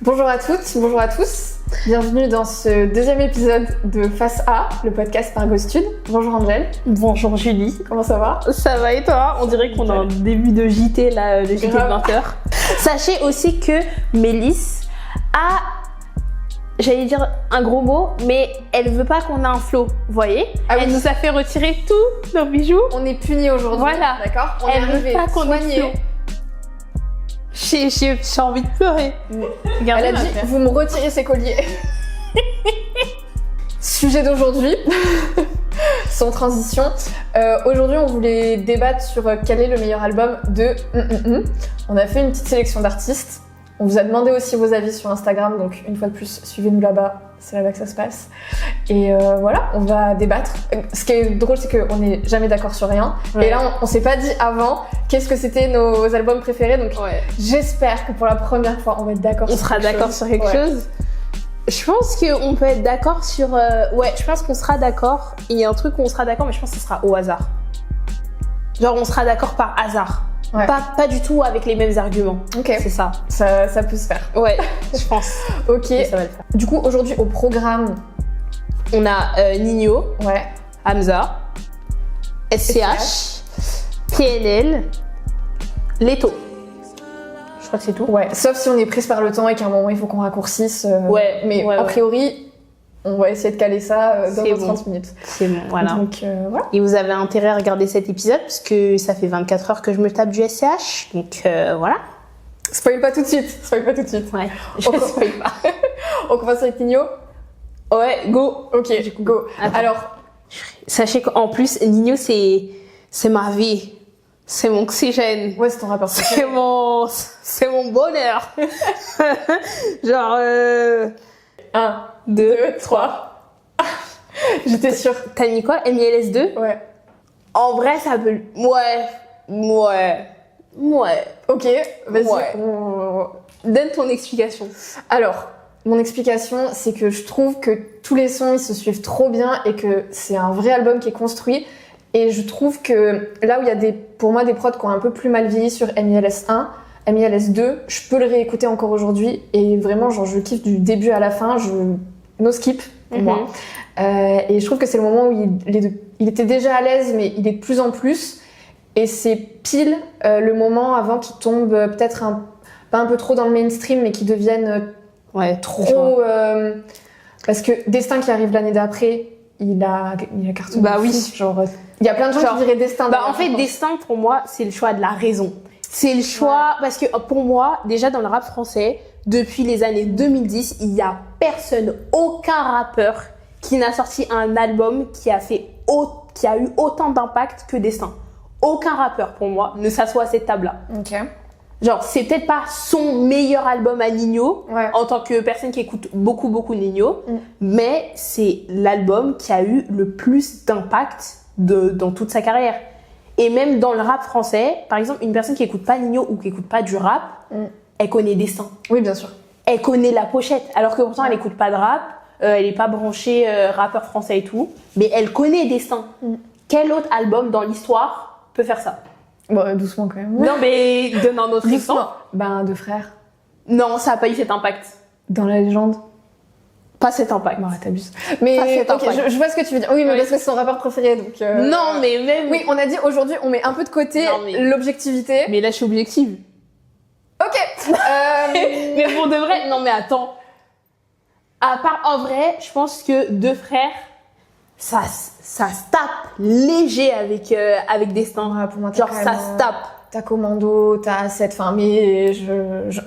Bonjour à toutes, bonjour à tous. Bienvenue dans ce deuxième épisode de Face A, le podcast par Ghostud. Bonjour Angèle. Bonjour Julie. Comment ça va? Ça va et toi? On dirait qu'on a un début de JT là, le JT de 20h. Sachez aussi que Mélisse a, j'allais dire un gros mot, mais elle veut pas qu'on ait un flow, vous voyez? Elle nous a fait retirer tous nos bijoux. On est punis aujourd'hui, voilà. D'accord? On elle est veut pas qu'on ait flow. J'ai envie de pleurer. Regardez, elle a dit, vous me retirez ces colliers. Sujet d'aujourd'hui, sans transition. Aujourd'hui, on voulait débattre sur quel est le meilleur album de... On a fait une petite sélection d'artistes. On vous a demandé aussi vos avis sur Instagram, donc une fois de plus, suivez-nous là-bas. C'est là-bas que ça se passe. Et voilà, on va débattre. Ce qui est drôle, c'est qu'on n'est jamais d'accord sur rien. Ouais. Et là, on s'est pas dit avant qu'est-ce que c'était nos albums préférés. Donc j'espère que pour la première fois, on va être d'accord sur quelque chose. On sera d'accord sur quelque chose. Je pense qu'on peut être d'accord sur... je pense qu'on sera d'accord. Il y a un truc où on sera d'accord, mais je pense que ce sera au hasard. Genre, on sera d'accord par hasard. Ouais. Pas du tout avec les mêmes arguments. Ok. C'est ça. Ça peut se faire. Ouais, je pense. Ok. Mais ça va le faire. Du coup, aujourd'hui, au programme, on a Nino, ouais. Hamza, SCH, PNL, Leto. Je crois que c'est tout. Ouais, sauf si on est prise par le temps et qu'à un moment, il faut qu'on raccourcisse. Mais a priori... On va essayer de caler ça dans nos 30 minutes. C'est bon, voilà. Donc, voilà. Et vous avez intérêt à regarder cet épisode parce que ça fait 24 heures que je me tape du SCH. Donc, voilà. Spoil pas tout de suite. Ouais, je spoil pas. On commence avec Nino. Ouais, go. Ok, go. Attends. Alors, sachez qu'en plus, Nino, c'est ma vie. C'est mon oxygène. Ouais, c'est ton rapport. C'est mon bonheur. Genre... 1, 2, 3. J'étais sûre. T'as mis quoi? MILS2? Ouais. En vrai, ça peut... Ouais. Ok, vas-y. Ouais. Donne ton explication. Alors, mon explication, c'est que je trouve que tous les sons, ils se suivent trop bien et que c'est un vrai album qui est construit. Et je trouve que là où il y a pour moi des prods qui ont un peu plus mal vieilli sur MILS1, MILS2, je peux le réécouter encore aujourd'hui et vraiment, genre, je kiffe du début à la fin, no skip pour moi. Et je trouve que c'est le moment où il était déjà à l'aise, mais il est de plus en plus. Et c'est pile le moment avant qu'il tombe peut-être pas un peu trop dans le mainstream, mais qu'il devienne trop... parce que Destin qui arrive l'année d'après, il a cartonné. Bah oui. Genre, il y a plein de gens qui diraient Destin. En fait, Destin, pour moi, c'est le choix de la raison. C'est le choix, parce que pour moi, déjà dans le rap français, depuis les années 2010, il y a personne, aucun rappeur qui n'a sorti un album qui a eu autant d'impact que Destin. Aucun rappeur, pour moi, ne s'assoit à cette table-là. Ok. Genre, c'est peut-être pas son meilleur album à Nino, en tant que personne qui écoute beaucoup Nino, mais c'est l'album qui a eu le plus d'impact dans toute sa carrière. Et même dans le rap français, par exemple, une personne qui écoute pas Nino ou qui écoute pas du rap, elle connaît Destin. Oui, bien sûr. Elle connaît la pochette, alors que pourtant elle écoute pas de rap, elle est pas branchée rappeur français et tout, mais elle connaît Destin. Quel autre album dans l'histoire peut faire ça? Bon, doucement quand même. Non, mais donne un autre exemple. Deux frères. Non, ça a pas eu cet impact. Dans la légende. Pas cet impact. Bon, t'abuses. Mais ok, je vois ce que tu veux dire. Oui, mais parce que c'est son rappeur préféré, donc... Non, mais même... Oui, on a dit aujourd'hui, on met un peu de côté l'objectivité. Mais là, je suis objective. Ok. Mais pour de vrai, non mais attends. À part, en vrai, je pense que deux frères, ça se tape léger avec Destin. Ouais, pour moi, genre, ça se tape. T'as Commando, t'as cette fin, mais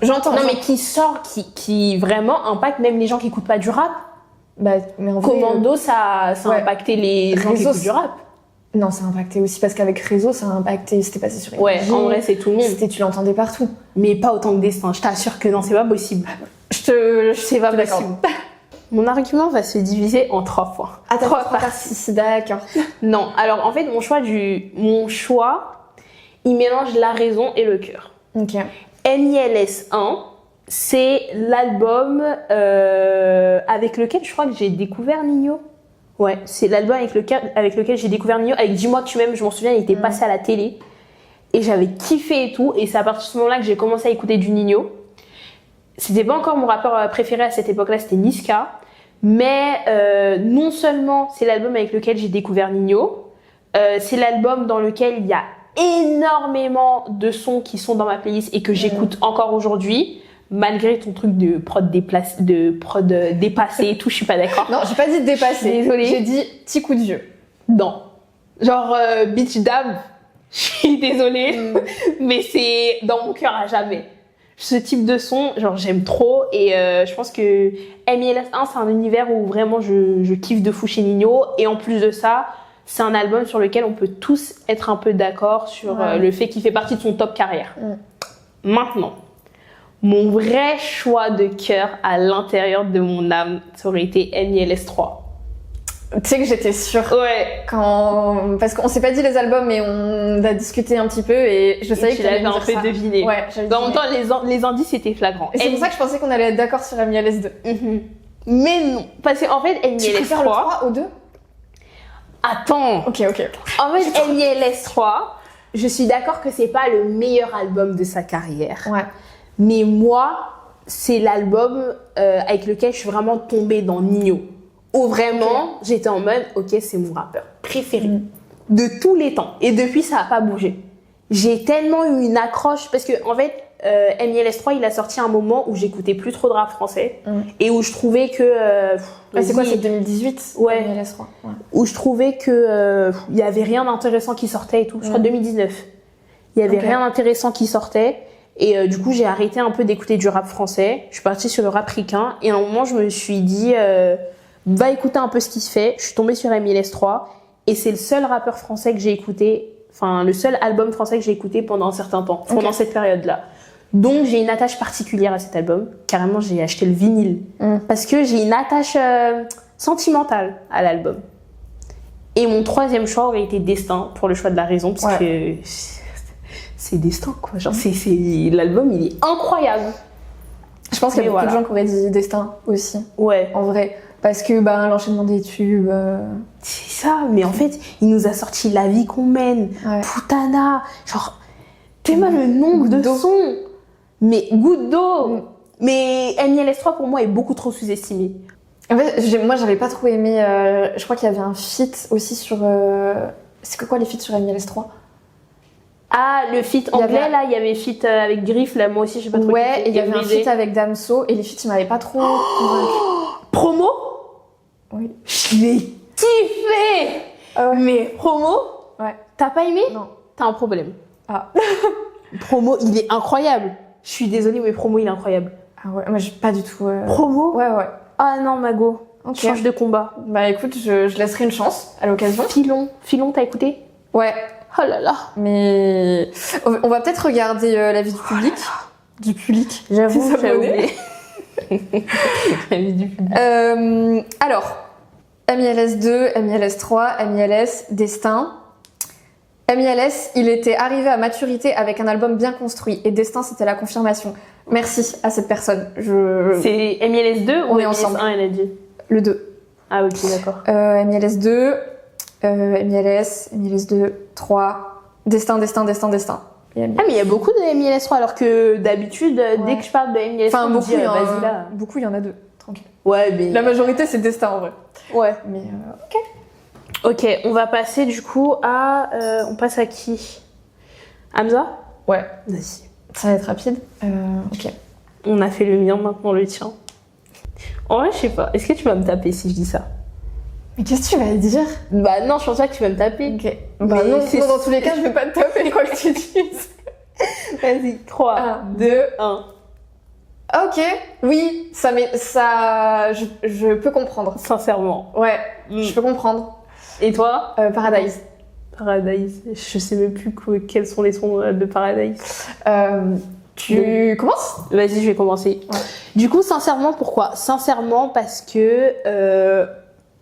j'entends. Non, mais qui sort, qui vraiment impacte même les gens qui écoutent pas du rap. Bah, mais en vrai, Commando, ça a impacté les gens qui écoutent du rap. Non, ça a impacté aussi parce qu'avec Réseau, ça a impacté, c'était passé sur Énergie. Ouais, en vrai, c'est tout le monde. Tu l'entendais partout. Mais pas autant que Destin, je t'assure que non, c'est pas possible. C'est pas possible. Mon argument va se diviser en 3 points. Ah, t'as 3 parties, d'accord. Non, alors en fait, mon choix, il mélange la raison et le cœur. Ok. MILS1, c'est l'album avec lequel je crois que j'ai découvert Nino. Ouais, c'est l'album avec lequel j'ai découvert Nino. Avec Dis-moi que tu m'aimes, je m'en souviens, il était passé à la télé. Et j'avais kiffé et tout. Et c'est à partir de ce moment-là que j'ai commencé à écouter du Nino. c'était pas encore mon rappeur préféré à cette époque-là, c'était Niska. Mais non seulement c'est l'album avec lequel j'ai découvert Ninho, c'est l'album dans lequel il y a énormément de sons qui sont dans ma playlist et que j'écoute encore aujourd'hui, malgré ton truc de prod dépassé et tout, je suis pas d'accord. Non, j'ai pas dit dépasser. Désolée. J'ai dit petit coup de vieux. Non. Genre Beach Dab, je suis désolée, mais c'est dans mon cœur à jamais. Ce type de son, genre j'aime trop et je pense que MILS1 c'est un univers où vraiment je kiffe de fou chez Ninho et en plus de ça, c'est un album sur lequel on peut tous être un peu d'accord sur le fait qu'il fait partie de son top carrière. Maintenant, mon vrai choix de cœur à l'intérieur de mon âme, ça aurait été MILS3. Tu sais que j'étais sûre. Ouais. Parce qu'on s'est pas dit les albums, mais on a discuté un petit peu et je savais que tu allais me un dire peu ça. deviné. Ouais, j'avais En même deviné. temps, les indices étaient flagrants. Et c'est pour ça que je pensais qu'on allait être d'accord sur MILS 2. Mais non. Parce qu'en fait, Tu préfères le 3... 3 au 2? Attends. Ok. En fait, MILS3, je suis d'accord que c'est pas le meilleur album de sa carrière. Ouais. Mais moi, c'est l'album avec lequel je suis vraiment tombée dans Ninho. Où vraiment, j'étais en mode, ok, c'est mon rappeur préféré de tous les temps. Et depuis, ça n'a pas bougé. J'ai tellement eu une accroche parce que, en fait, MILS3, il a sorti un moment où j'écoutais plus trop de rap français et où je trouvais que. C'est quoi, c'est 2018? Ouais. MILS 3. Ouais. Où je trouvais que il y avait rien d'intéressant qui sortait et tout. Je crois 2019. Il y avait rien d'intéressant qui sortait. Et du coup, j'ai arrêté un peu d'écouter du rap français. Je suis partie sur le rap ricain. Et à un moment, je me suis dit, va écouter un peu ce qui se fait. Je suis tombée sur MILS3. Et c'est le seul rappeur français que j'ai écouté, enfin, le seul album français que j'ai écouté pendant un certain temps, pendant cette période-là. Donc, j'ai une attache particulière à cet album. Carrément, j'ai acheté le vinyle. Parce que j'ai une attache sentimentale à l'album. Et mon troisième choix aurait été Destin, pour le choix de la raison, parce que c'est Destin, quoi. Genre, l'album, il est incroyable. Je pense qu'il y a beaucoup de gens qui auraient dit Destin aussi. Ouais. En vrai. Parce que l'enchaînement des tubes. C'est ça, mais en fait, il nous a sorti La vie qu'on mène, Putana, genre, tellement le nombre de sons. Mais Goutte d'eau. Mais MILS3 pour moi est beaucoup trop sous-estimé. En fait, moi j'avais pas trop aimé. Je crois qu'il y avait un feat aussi sur. C'est quoi les feats sur MILS3? Ah, le feat anglais là, il y avait feat avec Griff là, moi aussi je sais pas trop. Ouais, et il y avait un feat avec Damso et les feats ils m'avaient pas trop convaincu. Promo? Oui. Je l'ai kiffé. Mais Promo? Ouais. T'as pas aimé? Non. T'as un problème. Ah. Promo, il est incroyable. Je suis désolée, mais Promo, il est incroyable. Ah ouais, moi j'ai pas du tout. Promo? Ouais. Ah non, Mago. Change de combat. Bah écoute, je laisserai une chance à l'occasion. Filon, t'as écouté? Ouais. Oh là là. Mais on va peut-être regarder l'avis du public. Du public. J'avoue, j'ai oublié. L'avis du public. Alors, MILS 2, MILS 3, MILS Destin. MILS, il était arrivé à maturité avec un album bien construit et Destin, c'était la confirmation. Merci à cette personne. C'est MILS 2 ou MILS 1, elle a dit? Le 2. Ah ok, d'accord. MILS 2, MILS 2, 3, Destin. Ah mais il y a beaucoup de MILS 3 alors que d'habitude, dès que je parle de MILS 3, beaucoup, vas-y là. Beaucoup, il y en a 2. Tranquille. Ouais, mais... La majorité, c'est Destin en vrai. Ouais. Mais ok. Ok, on va passer du coup à... on passe à qui? Hamza? Ouais. Vas-y. Ça va être rapide. Ok. On a fait le mien, maintenant le tien. En vrai, je sais pas. Est-ce que tu vas me taper si je dis ça? Mais qu'est-ce que tu vas dire? Bah non, je pense pas que tu vas me taper. Ok. Bah non, dans tous les cas, je vais pas te taper quoi que tu dises. Vas-y, 3, 1, 2, 1. Ok, oui, je peux comprendre. Sincèrement. Ouais, je peux comprendre. Et toi? Paradise. Paradise. Je sais même plus quels sont les sons de Paradise. Tu commences? Vas-y, je vais commencer. Ouais. Du coup, sincèrement, pourquoi? Sincèrement, parce que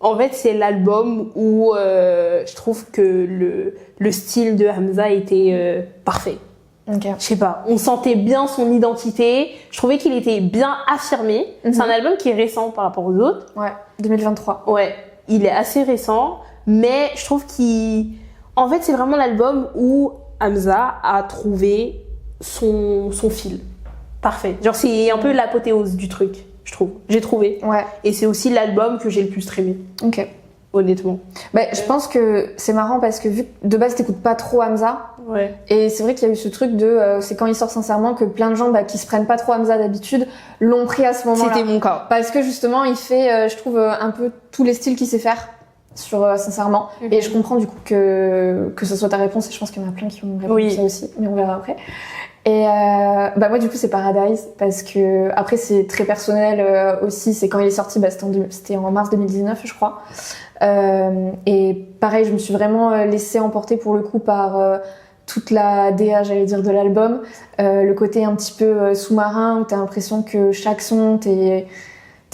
en fait, c'est l'album où je trouve que le style de Hamza était parfait. Okay. Je sais pas, on sentait bien son identité. Je trouvais qu'il était bien affirmé. C'est un album qui est récent par rapport aux autres. Ouais, 2023. Ouais, il est assez récent, mais je trouve en fait, c'est vraiment l'album où Hamza a trouvé son fil. parfait. Genre, c'est un peu l'apothéose du truc, je trouve. J'ai trouvé. Ouais. Et c'est aussi l'album que j'ai le plus streamé, Ok. honnêtement. Bah, je pense que c'est marrant parce que vu que de base t'écoutes pas trop Hamza, Ouais. et c'est vrai qu'il y a eu ce truc de c'est quand il sort sincèrement que plein de gens qui se prennent pas trop Hamza d'habitude l'ont pris à ce moment-là. C'était mon cas. Parce que justement il fait, je trouve, un peu tous les styles qu'il sait faire sur sincèrement. Et je comprends du coup que ce soit ta réponse, et je pense qu'il y en a plein qui vont répondre ça aussi, mais on verra après. Et bah moi du coup c'est Paradise parce que après c'est très personnel aussi, c'est quand il est sorti, c'était en mars 2019 je crois. Et pareil, je me suis vraiment laissée emporter pour le coup par toute la DA, j'allais dire, de l'album. Le côté un petit peu sous-marin où t'as l'impression que chaque son, t'es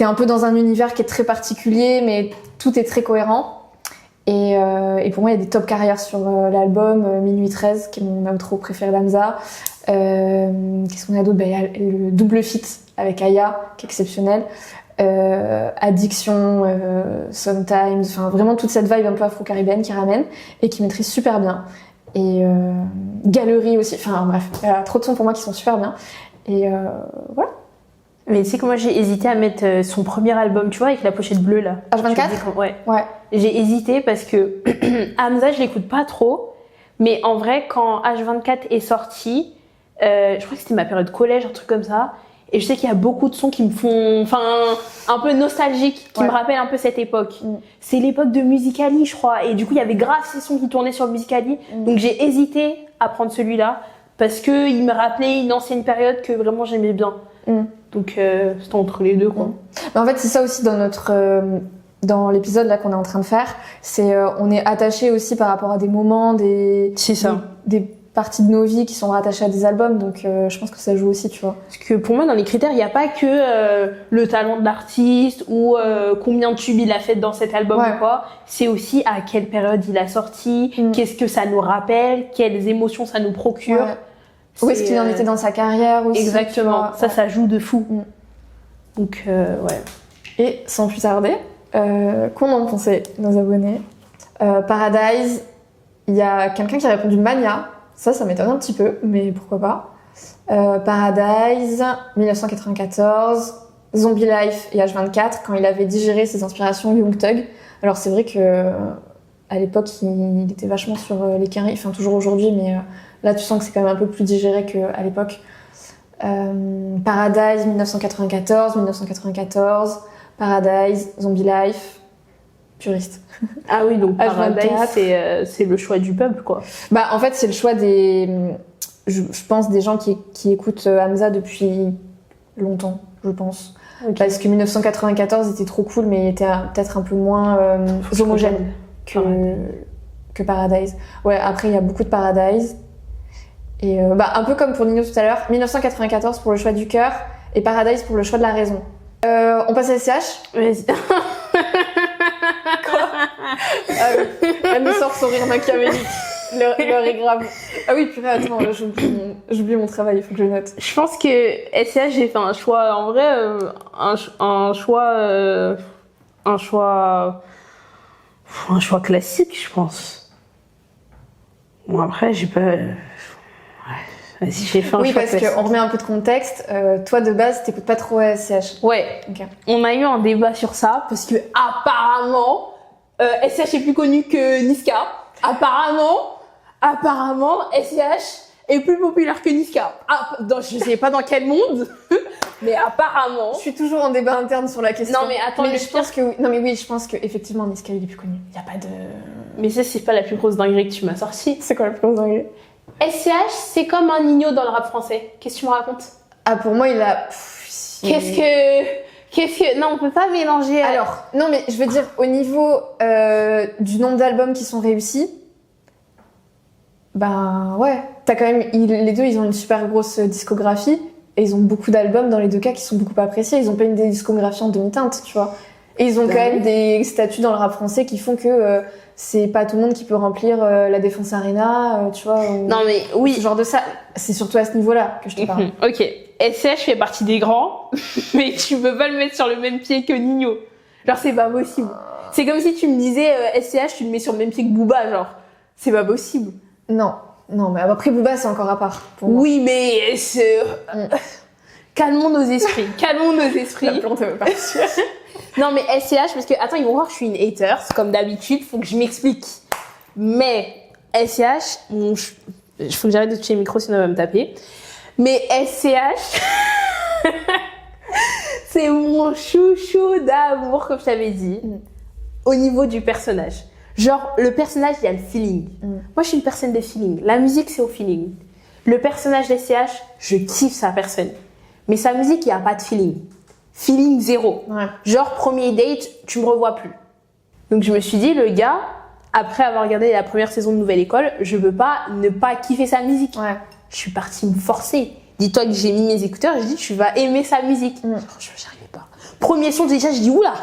un peu dans un univers qui est très particulier, mais tout est très cohérent. Et pour moi, il y a des top carrières sur l'album. Minuit 13, qui est mon outro préféré d'Hamza. Qu'est-ce qu'on a d'autre? Il y a le double feat avec Aya, qui est exceptionnel. Addiction, Sometimes, enfin vraiment toute cette vibe un peu afro-caribéenne qui ramène et qui maîtrise super bien. Et Galerie aussi, enfin bref, il y a trop de sons pour moi qui sont super bien. Et voilà. Mais tu sais que moi j'ai hésité à mettre son premier album, tu vois, avec la pochette bleue là. H24 ? Ouais. Ouais. J'ai hésité parce que Hamza, je l'écoute pas trop. Mais en vrai, quand H24 est sorti, je crois que c'était ma période collège, un truc comme ça. Et je sais qu'il y a beaucoup de sons qui me font, enfin, un peu nostalgiques, qui me rappellent un peu cette époque. C'est l'époque de Musicali, je crois. Et du coup, il y avait grave ces sons qui tournaient sur Musicali. Donc j'ai hésité à prendre celui-là parce que il me rappelait une ancienne période que vraiment j'aimais bien. Donc c'était entre les deux, quoi. Mais en fait, c'est ça aussi dans notre dans l'épisode là qu'on est en train de faire, c'est on est attaché aussi par rapport à des moments, C'est ça. des parties de nos vies qui sont rattachées à des albums, donc je pense que ça joue aussi, tu vois. Parce que pour moi, dans les critères, il n'y a pas que le talent de l'artiste ou combien de tubes il a fait dans cet album ou quoi. C'est aussi à quelle période il a sorti, qu'est-ce que ça nous rappelle, quelles émotions ça nous procure. Où est-ce qu'il en était dans sa carrière aussi. Exactement, ça joue de fou. Donc, ouais. Et sans plus tarder, qu'en ont pensé nos abonnés? Paradise, il y a quelqu'un qui a répondu Mania. Ça m'étonne un petit peu, mais pourquoi pas. Paradise, 1994, Zombie Life et H24, quand il avait digéré ses inspirations Young Thug. Alors c'est vrai que à l'époque, il était vachement sur les carrés, enfin toujours aujourd'hui, mais là tu sens que c'est quand même un peu plus digéré qu'à l'époque. Paradise, 1994, Paradise, Zombie Life, puriste. Ah oui, donc Paradise, H24. c'est le choix du peuple, quoi. Bah en fait c'est le choix des, je pense, des gens qui écoutent Hamza depuis longtemps, je pense. Parce que 1994 était trop cool, mais il était peut-être un peu moins homogène que Paradise. Ouais, après il y a beaucoup de Paradise. Et un peu comme pour Nino tout à l'heure, 1994 pour le choix du cœur et Paradise pour le choix de la raison. On passe à SCH. Vas-y. Quoi? Elle me sort son rire machiavélique. L'heure est grave. Ah oui, purée, attends, j'oublie mon travail, il faut que je note. Je pense que SCH, j'ai fait un choix, en vrai, un choix classique, je pense. Bon, après, j'ai pas... Vas-y, j'ai fait un choix classique. Oui, parce qu'on remet un peu de contexte. Toi, de base, t'écoutes pas trop SCH. Ouais. Okay. On a eu un débat sur ça, parce que apparemment, SCH est plus connu que Niska. Apparemment, SCH est plus populaire que Niska. Je sais pas dans quel monde, mais apparemment. Je suis toujours en débat interne sur la question. Non, mais attends, je pense que oui. Non, mais oui, je pense que effectivement Niska il est plus connu. Y a pas de. Mais ça, c'est pas la plus grosse dinguerie que tu m'as sortie. C'est quoi la plus grosse dinguerie? SCH, c'est comme un Nino dans le rap français. Qu'est-ce que tu me racontes? Ah, pour moi, il a. Qu'est-ce que. Non, on peut pas mélanger. Alors, non, mais je veux dire, au niveau du nombre d'albums qui sont réussis. Ben ouais, t'as quand même, les deux ils ont une super grosse discographie et ils ont beaucoup d'albums dans les deux cas qui sont beaucoup appréciés. Ils ont pas une discographie en demi-teinte, tu vois. Et ils ont quand même des statuts dans le rap français qui font que c'est pas tout le monde qui peut remplir la Défense Arena, tu vois. Non mais oui. Ce genre de ça, c'est surtout à ce niveau-là que je te parle. Ok, SCH fait partie des grands, mais tu peux pas le mettre sur le même pied que Nino. Genre c'est pas possible. C'est comme si tu me disais SCH, tu le mets sur le même pied que Booba, genre. C'est pas possible. Non, mais après Booba c'est encore à part. Oui, mais Calmons nos esprits. La plante veut partir. Non, mais SCH, parce que, attends, ils vont voir que je suis une hater, comme d'habitude, faut que je m'explique. Mais SCH, faut que j'arrête de toucher le micro, sinon elle va me taper. Mais SCH, c'est mon chouchou d'amour, comme je t'avais dit, au niveau du personnage. Genre, le personnage, il y a le feeling. Moi, je suis une personne de feeling. La musique, c'est au feeling. Le personnage d'SCH, je kiffe sa personne. Mais sa musique, il n'y a pas de feeling. Feeling zéro. Ouais. Genre, premier date, tu me revois plus. Donc, je me suis dit, le gars, après avoir regardé la première saison de Nouvelle École, je veux pas ne pas kiffer sa musique. Ouais. Je suis partie me forcer. Dis-toi que j'ai mis mes écouteurs, j'ai dit, tu vas aimer sa musique. Franchement, j'arrivais pas. Premier son, déjà, je dis, oula,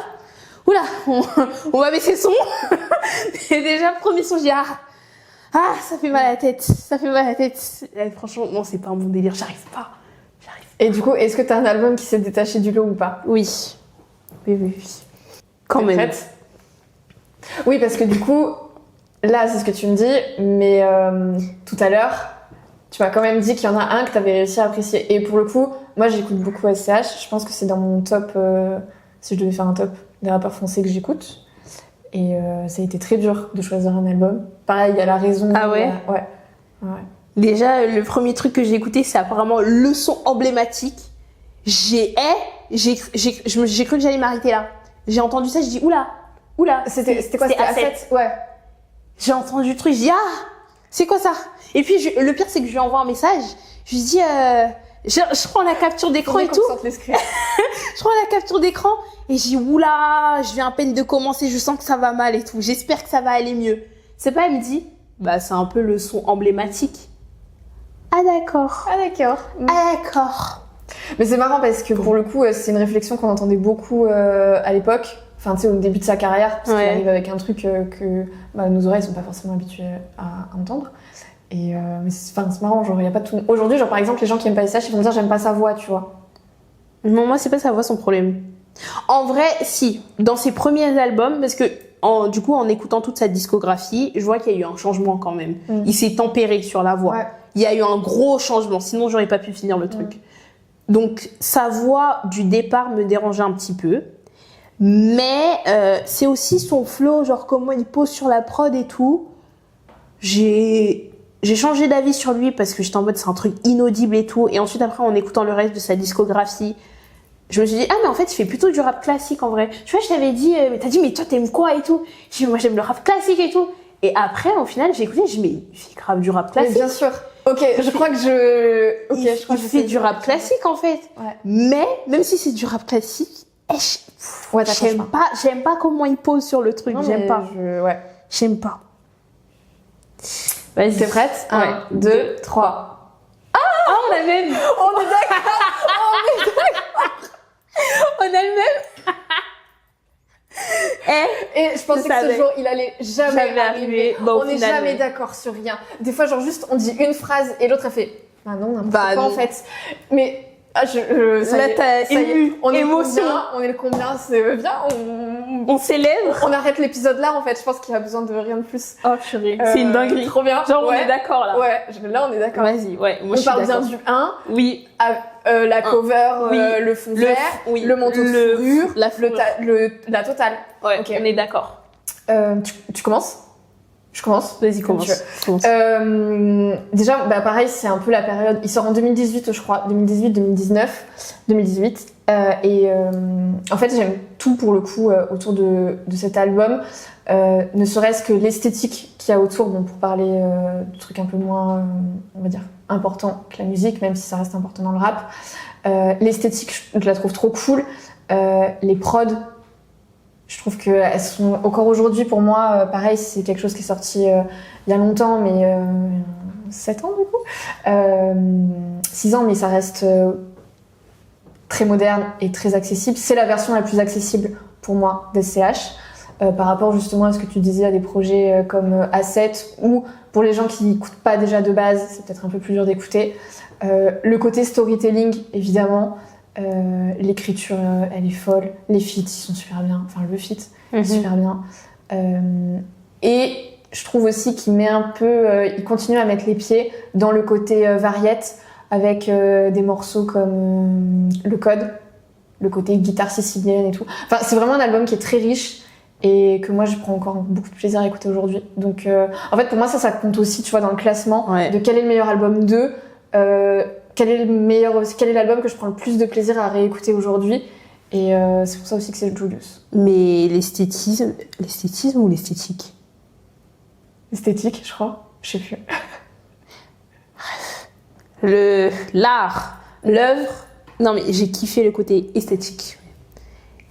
on va baisser le son. Et déjà, premier son, je dis, ça fait mal à la tête. Et franchement, non, c'est pas un bon délire, j'arrive pas. Et du coup, est-ce que t'as un album qui s'est détaché du lot ou pas? Oui. Quand T'es même. prête? Oui, parce que du coup, là, c'est ce que tu me dis, mais tout à l'heure, tu m'as quand même dit qu'il y en a un que t'avais réussi à apprécier. Et pour le coup, moi, j'écoute beaucoup SCH. Je pense que c'est dans mon top, si je devais faire un top des rappeurs français que j'écoute. Et ça a été très dur de choisir un album. Pareil, il y a La Raison. Ah ouais? Ouais. Déjà, le premier truc que j'ai écouté, c'est apparemment le son emblématique. J'ai cru que j'allais m'arrêter là. J'ai entendu ça, je dis oula. C'était quoi? C'était A7? Ouais. J'ai entendu le truc, je dis c'est quoi ça? Et puis le pire, c'est que je lui envoie un message. Je lui dis je prends la capture d'écran et tout. Je prends la capture d'écran et je dis oula, je viens à peine de commencer, je sens que ça va mal et tout. J'espère que ça va aller mieux. C'est pas, elle me dit c'est un peu le son emblématique. Ah d'accord. Mais c'est marrant parce que pour le coup, c'est une réflexion qu'on entendait beaucoup à l'époque. Enfin, tu sais, au début de sa carrière, parce qu'il arrive avec un truc que nos oreilles sont pas forcément habituées à entendre. Et mais c'est marrant, genre, il y a pas tout. Aujourd'hui, genre, par exemple, les gens qui aiment pas SCH, ils vont dire j'aime pas sa voix, tu vois. Non, moi, c'est pas sa voix son problème. En vrai, si. Dans ses premiers albums, parce que du coup, en écoutant toute sa discographie, je vois qu'il y a eu un changement quand même. Il s'est tempéré sur la voix. Ouais. Il y a eu un gros changement, sinon j'aurais pas pu finir le truc. Donc sa voix du départ me dérangeait un petit peu, mais c'est aussi son flow, genre comment il pose sur la prod et tout. J'ai changé d'avis sur lui parce que j'étais en mode c'est un truc inaudible et tout, et ensuite après en écoutant le reste de sa discographie, je me suis dit mais en fait il fait plutôt du rap classique en vrai. Tu vois, je t'avais dit mais t'as dit mais toi t'aimes quoi et tout. J'ai dit moi j'aime le rap classique et tout. Et après au final j'ai écouté, je me dis mais il fait grave du rap classique. Mais bien sûr. Ok, je crois que il fait du rap classique en fait. Ouais. Mais même si c'est du rap classique, j'aime pas comment il pose sur le truc. J'aime pas. J'aime pas. Vas-y, t'es prête? 1, 2, 3. On a le même. On est d'accord. On a le même. Et je pensais que ce jour, il allait jamais arriver. Bon, on n'est jamais d'accord sur rien. Des fois, genre juste, on dit une phrase et l'autre, elle fait non, n'importe quoi en fait. Mais ça là, t'as ému, on est émotion. On est le combien? Viens, on célèbre. On arrête l'épisode là en fait. Je pense qu'il a besoin de rien de plus. Oh purée, c'est une dinguerie. Trop bien. Genre on est d'accord là. Ouais, là on est d'accord. Vas-y, moi on parle bien du 1. Oui. La cover, le fond vert, le manteau de fourrure, la totale. Ouais, okay. On est d'accord. Tu commences? Je commence? Vas-y, commence. Déjà, pareil, c'est un peu la période. Il sort en 2018, je crois. 2018, 2019. 2018. En fait, j'aime tout pour le coup autour de cet album. Ne serait-ce que l'esthétique qu'il y a autour, pour parler de trucs un peu moins, on va dire, importants que la musique, même si ça reste important dans le rap. L'esthétique, je la trouve trop cool. Les prods, je trouve qu'elles sont encore aujourd'hui pour moi, pareil, c'est quelque chose qui est sorti il y a longtemps, mais 7 ans du coup. 6 ans, mais ça reste très moderne et très accessible. C'est la version la plus accessible pour moi d'SCH. Par rapport justement à ce que tu disais, à des projets comme A7, ou pour les gens qui n'écoutent pas déjà de base, c'est peut-être un peu plus dur d'écouter. Le côté storytelling, évidemment. L'écriture, elle est folle. Les feats, ils sont super bien. Enfin, le feat, super bien. Et je trouve aussi qu'il met un peu... il continue à mettre les pieds dans le côté variette. avec des morceaux comme Le Code, le côté guitare sicilienne et tout. Enfin, c'est vraiment un album qui est très riche et que moi je prends encore beaucoup de plaisir à écouter aujourd'hui. Donc en fait pour moi ça compte aussi, tu vois, dans le classement de quel est le meilleur album d'eux, quel est l'album que je prends le plus de plaisir à réécouter aujourd'hui. Et c'est pour ça aussi que c'est Julius. Mais l'esthétisme ou l'esthétique? Esthétique, je crois. Je sais plus. L'art, l'œuvre. Non mais j'ai kiffé le côté esthétique.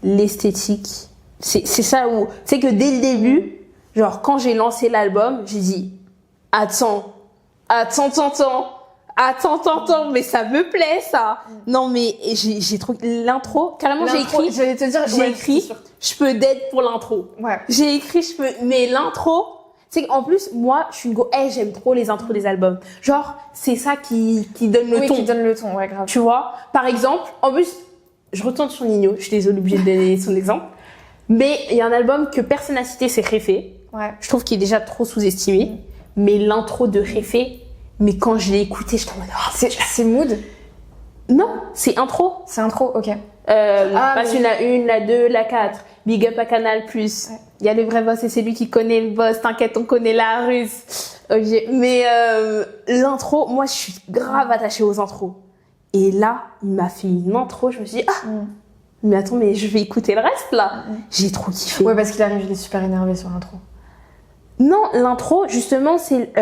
L'esthétique, c'est ça où... C'est que dès le début, genre quand j'ai lancé l'album, j'ai dit attends, mais ça me plaît ça. Non mais j'ai trouvé l'intro, carrément j'ai écrit. J'allais te dire, j'ai écrit, je peux d'être pour l'intro. Ouais. J'ai écrit, mais l'intro, c'est qu'en plus moi je suis une j'aime trop les intros des albums. Genre c'est ça qui donne le ton. Qui donne le ton, ouais, grave. Tu vois, par exemple, en plus, je retourne sur Nino, je suis désolée, obligée de donner son exemple. Mais il y a un album que personne n'a cité, c'est Réfé. Ouais. Je trouve qu'il est déjà trop sous-estimé. Mais l'intro de Réfé, mais quand je l'ai écouté, je me dis, c'est mood? Non, c'est intro. C'est intro, ok. Passe une, la 1, la 2, la 4. Big up à Canal+. Ouais. Il y a le vrai boss et c'est lui qui connaît le boss. T'inquiète, on connaît la russe. Okay. Mais l'intro, moi, je suis grave attachée aux intros. Et là, il m'a fait une intro. Je me suis dit, mais attends, mais je vais écouter le reste, là. J'ai trop kiffé. Ouais, parce qu'il arrive, il est super énervé sur l'intro. Non, l'intro, justement, c'est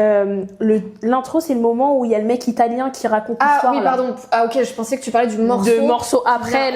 l'intro, c'est le moment où il y a le mec italien qui raconte l'histoire. Ah oui, pardon. Ah ok, je pensais que tu parlais du morceau. De morceau après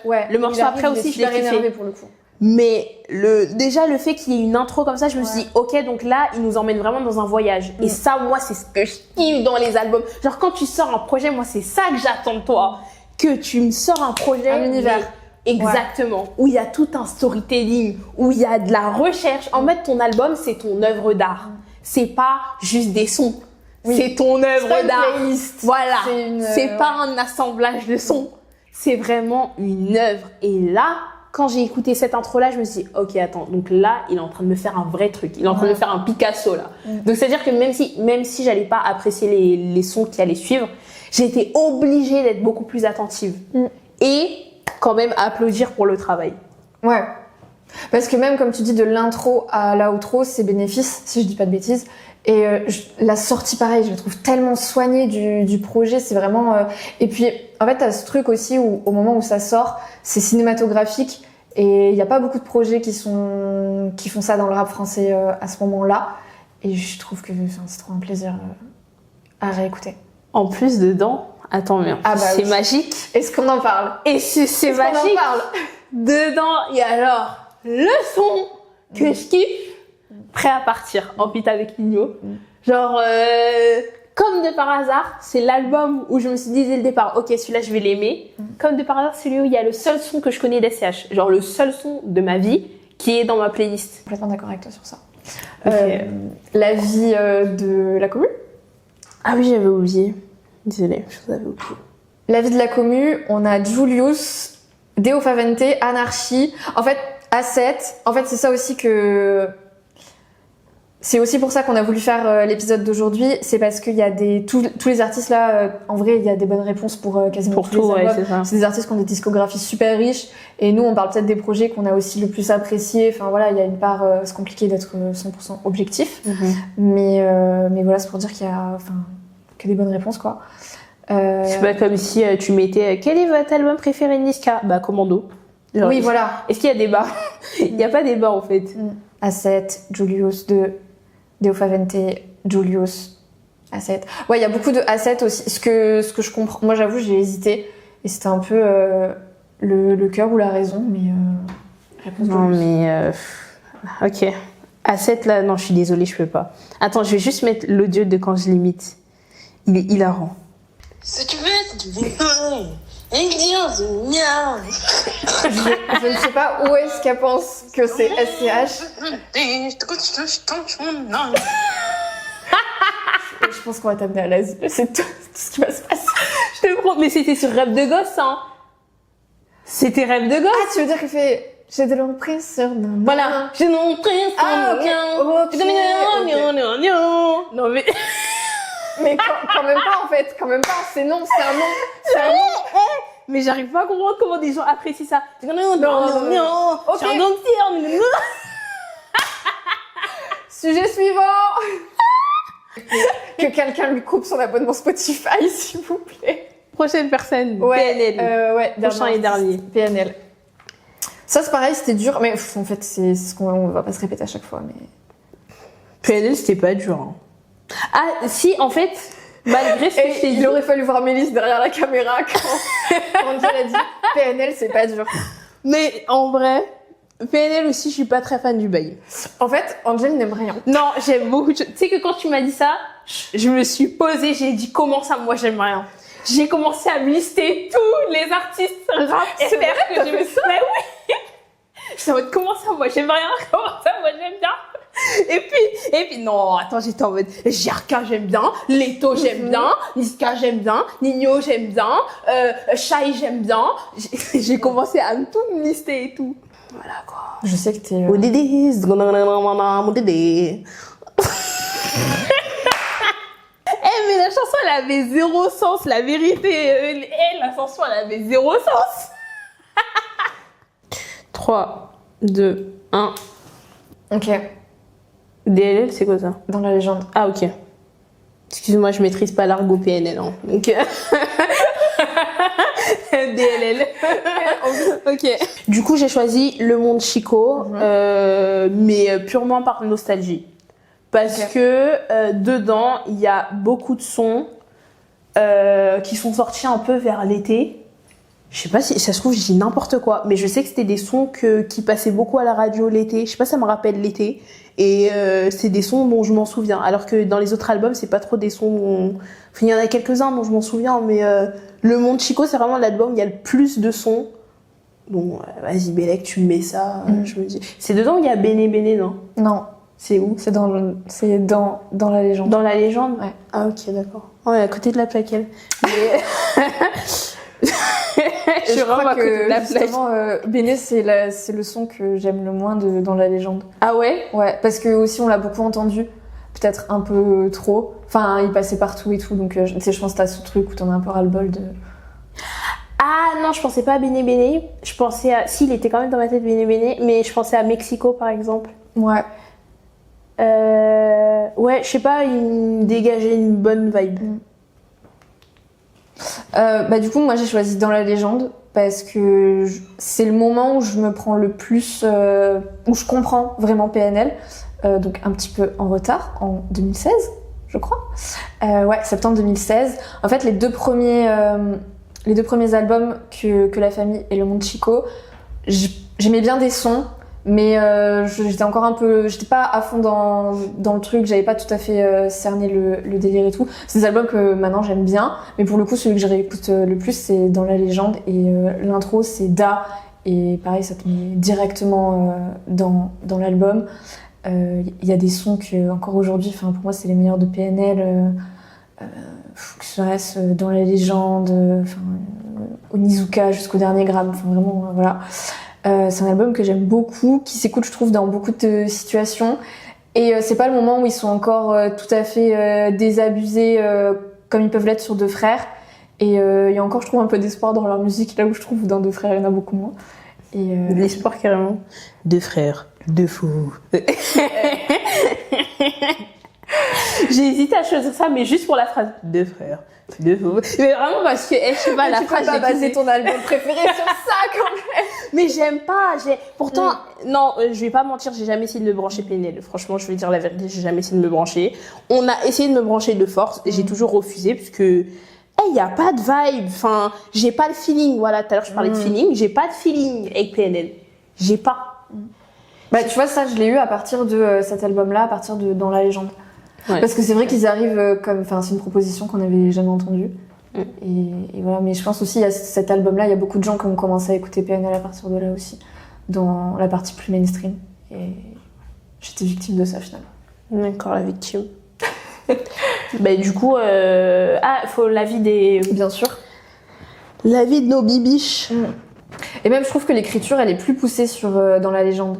le morceau après aussi, je l'ai kiffé. Énervé pour le coup. Mais déjà le fait qu'il y ait une intro comme ça, je me suis dit ok, donc là il nous emmène vraiment dans un voyage. Et ça, moi, c'est ce que je kiffe dans les albums. Genre quand tu sors un projet, moi c'est ça que j'attends de toi, que tu me sors un projet, un univers. Exactement, où il y a tout un storytelling, où il y a de la recherche. En fait, ton album, c'est ton œuvre d'art. C'est pas juste des sons. C'est ton œuvre d'art. Voilà. C'est pas un assemblage de sons. C'est vraiment une œuvre. Et là, quand j'ai écouté cette intro-là, je me suis dit, ok, attends. Donc là, il est en train de me faire un vrai truc. Il est en train de me faire un Picasso, là. Donc, c'est-à-dire que même si j'allais pas apprécier les sons qui allaient suivre, j'ai été obligée d'être beaucoup plus attentive. Et quand même applaudir pour le travail. Ouais. Parce que même, comme tu dis, de l'intro à l'outro, c'est bénéfice, si je dis pas de bêtises. Et la sortie, pareil, je la trouve tellement soignée du projet, c'est vraiment... Et puis, en fait, t'as ce truc aussi où, au moment où ça sort, c'est cinématographique. Et il n'y a pas beaucoup de projets qui font ça dans le rap français à ce moment-là. Et je trouve que c'est trop un plaisir à réécouter. En plus, dedans... Attends, mais c'est magique. Est-ce qu'on en parle? Et c'est magique. On en parle? Dedans, il y a alors le son que je kiffe, Prêt à partir, en feat avec Nino. Genre, comme de par hasard, c'est l'album où je me suis dit dès le départ, ok, celui-là, je vais l'aimer. Comme de par hasard, c'est celui où il y a le seul son que je connais d'SCH. Genre, le seul son de ma vie qui est dans ma playlist. Complètement d'accord avec toi sur ça. Okay. La vie de la commu? Ah oui, j'avais oublié. Désolée, je vous avais oublié. La vie de la commu, on a Julius, Deo Favente, Anarchy, en fait, A7. En fait, c'est ça aussi que... C'est aussi pour ça qu'on a voulu faire l'épisode d'aujourd'hui. C'est parce qu'il y a tous les artistes là, en vrai, il y a des bonnes réponses pour quasiment tous les albums. C'est des artistes qui ont des discographies super riches. Et nous, on parle peut-être des projets qu'on a aussi le plus appréciés. Enfin voilà, il y a une part... c'est compliqué d'être 100% objectif. Mais voilà, c'est pour dire qu'il y a... que des bonnes réponses, quoi. C'est pas comme si tu mettais quel est votre album préféré de Niska? Bah, Commando. Genre, oui, voilà. Est-ce qu'il y a débat? Il n'y a pas débat, en fait. A7, Julius 2, Deo Favente, Julius, A7. Ouais, il y a beaucoup de A7 aussi. Ce que je comprends. Moi, j'avoue, j'ai hésité. Et c'était un peu le cœur ou la raison, mais réponse non, mais ok. A7, là, non, je suis désolée, je peux pas. Attends, je vais juste mettre l'audio de quand je l'imite. Il est hilarant. Si tu veux, tu je ne sais pas où est-ce qu'elle pense que c'est SCH. Je pense qu'on va t'amener à l'Asie. C'est tout ce qui va se passer. Je te promets, mais c'était sur Rêve de gosse, hein. C'était Rêve de gosse. Ah, tu veux dire qu'il fait... J'ai de l'emprise sur... Voilà. J'ai de l'emprise sur... Ah, ok. Non, mais... Mais quand même pas, en fait. Quand même pas. C'est non, c'est un non. C'est un non. Mais j'arrive pas à comprendre comment des gens apprécient ça. Non, Ok. c'est un dentier. Sujet suivant. Que quelqu'un lui coupe son abonnement Spotify, s'il vous plaît. Prochaine personne, Ouais, PNL. ouais, Prochain et dernier. PNL. Ça, c'est pareil, c'était dur. Mais en fait, c'est ce qu'on va pas se répéter à chaque fois. Mais... PNL, c'était pas dur. Hein. Ah, si, en fait, malgré ce que je t'ai dit. Il aurait fallu voir Mélisse derrière la caméra quand Angel a dit PNL, c'est pas dur. Mais en vrai, PNL aussi, je suis pas très fan du bail. En fait, Angel n'aime rien. Non, j'aime beaucoup de choses. Tu sais que quand tu m'as dit ça, je me suis posée, j'ai dit comment ça, moi j'aime rien. J'ai commencé à me lister tous les artistes rap C'est vrai, que j'aime. Mais oui. J'étais en mode comment ça, moi j'aime rien, comment ça, moi j'aime bien. Et puis non, attends, j'étais en mode Jarka j'aime bien, Leto j'aime bien, Niska j'aime bien, Nino j'aime bien, Shai j'aime bien. J'ai commencé à tout me lister et tout. Voilà quoi. Je sais que t'es... Mon dédé. Eh mais la chanson elle avait zéro sens, la vérité. La chanson elle avait zéro sens. 3, 2, 1. Ok, DLL c'est quoi ça? dans la légende. Ah ok. Excuse-moi, je maîtrise pas l'argot PNL. Hein. Donc... DLL. Ok. Du coup, j'ai choisi Le Monde Chico, mais purement par nostalgie. Parce que dedans, il y a beaucoup de sons qui sont sortis un peu vers l'été. Je sais pas si ça se trouve, je dis n'importe quoi, mais je sais que c'était des sons qui passaient beaucoup à la radio l'été. Je sais pas, ça me rappelle l'été. Et c'est des sons dont je m'en souviens. Alors que dans les autres albums, c'est pas trop des sons Enfin, il y en a quelques-uns dont je m'en souviens, mais Le Monde Chico, c'est vraiment l'album où il y a le plus de sons. Bon, vas-y, Bélec, tu mets ça. Je me dis... C'est dedans où il y a Béné Béné, non? Non, C'est où? c'est dans la légende. Dans la légende? Ouais. Ah, ok, d'accord. Ouais, à côté de la plaquelle. Mais... je suis vraiment à côté de la plaque. Justement, Béné, c'est le son que j'aime le moins dans la légende. Ah ouais? Ouais, parce que aussi on l'a beaucoup entendu, peut-être un peu trop. Enfin, il passait partout et tout, donc tu sais, je pense que t'as ce truc où t'en as un peu ras-le-bol de... Ah non, je pensais pas à Béné Béné. Je pensais à... Si, il était quand même dans ma tête Béné Béné, mais je pensais à Mexico par exemple. Ouais. Ouais, je sais pas, il me dégageait une bonne vibe. Bah du coup, moi j'ai choisi Dans la légende parce que c'est le moment où je me prends le plus, où je comprends vraiment PNL. Donc un petit peu en retard, en 2016, je crois. Ouais, septembre 2016. En fait, les deux premiers albums que La Famille et Le Monde Chico, j'aimais bien des sons, mais j'étais encore un peu, j'étais pas à fond dans le truc, j'avais pas tout à fait cerné le délire et tout. C'est des albums que maintenant j'aime bien, mais pour le coup celui que je réécoute le plus c'est Dans la légende, et l'intro c'est Da, et pareil ça te met directement dans l'album. Il y a des sons que encore aujourd'hui, enfin pour moi c'est les meilleurs de PNL, que ce reste Dans la légende, Onizuka jusqu'au dernier gramme, enfin vraiment voilà. C'est un album que j'aime beaucoup, qui s'écoute je trouve dans beaucoup de situations, et c'est pas le moment où ils sont encore tout à fait désabusés comme ils peuvent l'être sur Deux Frères, et il y a encore je trouve un peu d'espoir dans leur musique, là où je trouve dans Deux Frères il y en a beaucoup moins. Et De l'espoir carrément. Deux frères, deux fous. J'ai hésité à choisir ça, mais juste pour la phrase deux frères, deux fous. Mais vraiment parce que, je sais pas, la phrase. Tu peux pas baser j'ai ton album préféré sur ça quand même. Mais j'aime pas. Pourtant, non, je vais pas mentir, j'ai jamais essayé de me brancher PNL. Franchement, je vais dire la vérité, j'ai jamais essayé de me brancher. On a essayé de me brancher de force et j'ai toujours refusé parce que. Il y a pas de vibe, enfin, j'ai pas le feeling, voilà, tout à l'heure je parlais de feeling, j'ai pas de feeling avec PNL. J'ai pas. Bah tu vois, ça je l'ai eu à partir de cet album-là, à partir de Dans la légende. Ouais. Parce que c'est vrai qu'ils arrivent comme, enfin c'est une proposition qu'on n'avait jamais entendue. Et voilà, mais je pense aussi à cet album-là, il y a beaucoup de gens qui ont commencé à écouter PNL à partir de là aussi, dans la partie plus mainstream. Et j'étais victime de ça finalement. D'accord, la victime. Bah du coup, faut l'avis des... Bien sûr. L'avis de nos bibiches. Et même je trouve que l'écriture elle est plus poussée sur Dans la légende.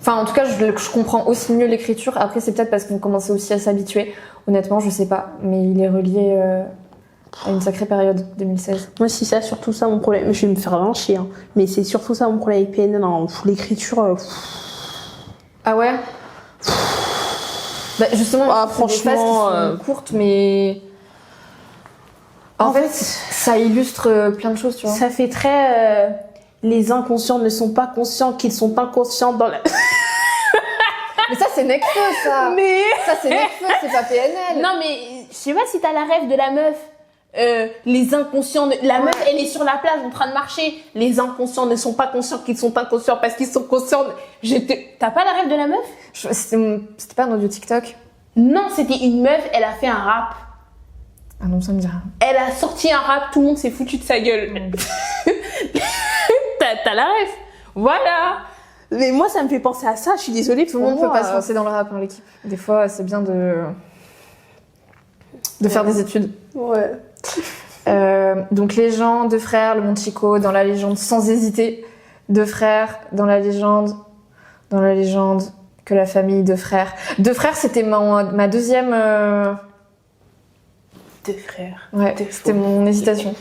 Enfin, en tout cas, je comprends aussi mieux l'écriture. Après, c'est peut-être parce qu'on commençait aussi à s'habituer. Honnêtement, je sais pas. Mais il est relié à une sacrée période, 2016. Moi, c'est ça, surtout ça mon problème. Je vais me faire vraiment chier, hein. Mais c'est surtout ça mon problème avec PNL. Hein. L'écriture. Ah ouais. Bah, justement, Ah, c'est des phases qui franchement, sont courtes, mais en fait, ça illustre plein de choses, tu vois. Ça fait très. Les inconscients ne sont pas conscients qu'ils sont inconscients dans la. Mais ça, c'est Nekfeu, ça. Mais. Ça, c'est Nekfeu, c'est pas PNL. Non, mais je sais pas si t'as la rêve de la meuf. Les inconscients, la meuf, elle est sur la plage en train de marcher. Les inconscients ne sont pas conscients qu'ils sont inconscients parce qu'ils sont conscients. T'as pas la rêve de la meuf? C'était pas un audio TikTok? Non, c'était une meuf, elle a fait un rap. Ah non, ça me dit rien. Elle a sorti un rap, tout le monde s'est foutu de sa gueule. T'as la rêve. Voilà. Mais moi, ça me fait penser à ça. Je suis désolée. Tout le monde peut pas se lancer dans le rap, hein, l'équipe. Des fois, c'est bien de faire des études. Ouais. Donc les gens, deux frères, le monde Chico, dans la légende, sans hésiter. Deux frères, dans la légende, que la famille, deux frères. Deux frères, c'était ma deuxième... Deux frères. Ouais, c'était mon hésitation.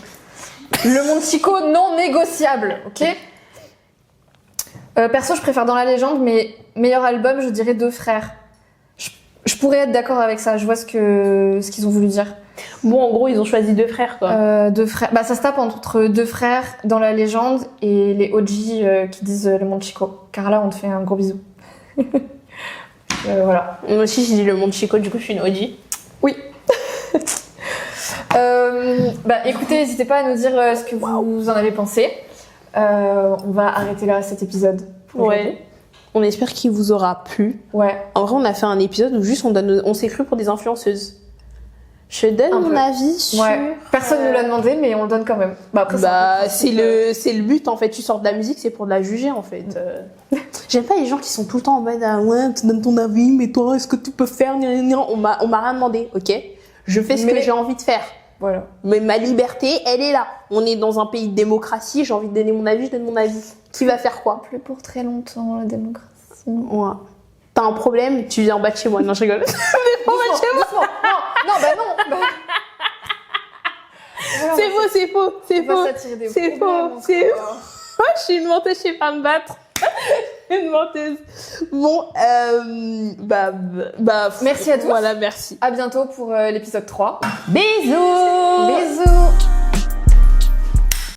Le monde Chico, non négociable, ok. Perso, je préfère dans la légende, mais meilleur album, je dirais deux frères. Je pourrais être d'accord avec ça, je vois ce qu'ils ont voulu dire. Bon, en gros, ils ont choisi deux frères, quoi. Deux frères. Bah, ça se tape entre deux frères dans la légende et les OG qui disent le monde Chico. Carla, on te fait un gros bisou. Voilà. Moi aussi, j'ai dit le monde Chico, du coup, je suis une OG. Oui. Bah, écoutez, n'hésitez pas à nous dire ce que vous en avez pensé. On va arrêter là cet épisode. Ouais. On espère qu'il vous aura plu. Ouais. En vrai, on a fait un épisode où juste on s'est cru pour des influenceuses. Je donne mon avis sur... Ouais. Personne nous l'a demandé, mais on le donne quand même. Bah, après, c'est le but, en fait. Tu sors de la musique, c'est pour de la juger, en fait. J'aime pas les gens qui sont tout le temps en mode ouais, tu donnes ton avis, mais toi, est-ce que tu peux faire? On m'a rien demandé, ok? Je fais ce que j'ai envie de faire. Voilà. Mais ma liberté, elle est là. On est dans un pays de démocratie, j'ai envie de donner mon avis, je donne mon avis. Qui va faire quoi? Plus pour très longtemps, la démocratie. Ouais. T'as un problème, tu viens en bas de chez moi. Non, je rigole. Doucement. Non, bah non. Bah... Voilà, C'est faux. C'est faux. Je suis une menteuse, je sais pas me battre. Une menteuse. Bon, merci à tous. Voilà, merci. À bientôt pour l'épisode 3. Bisous. Bisous.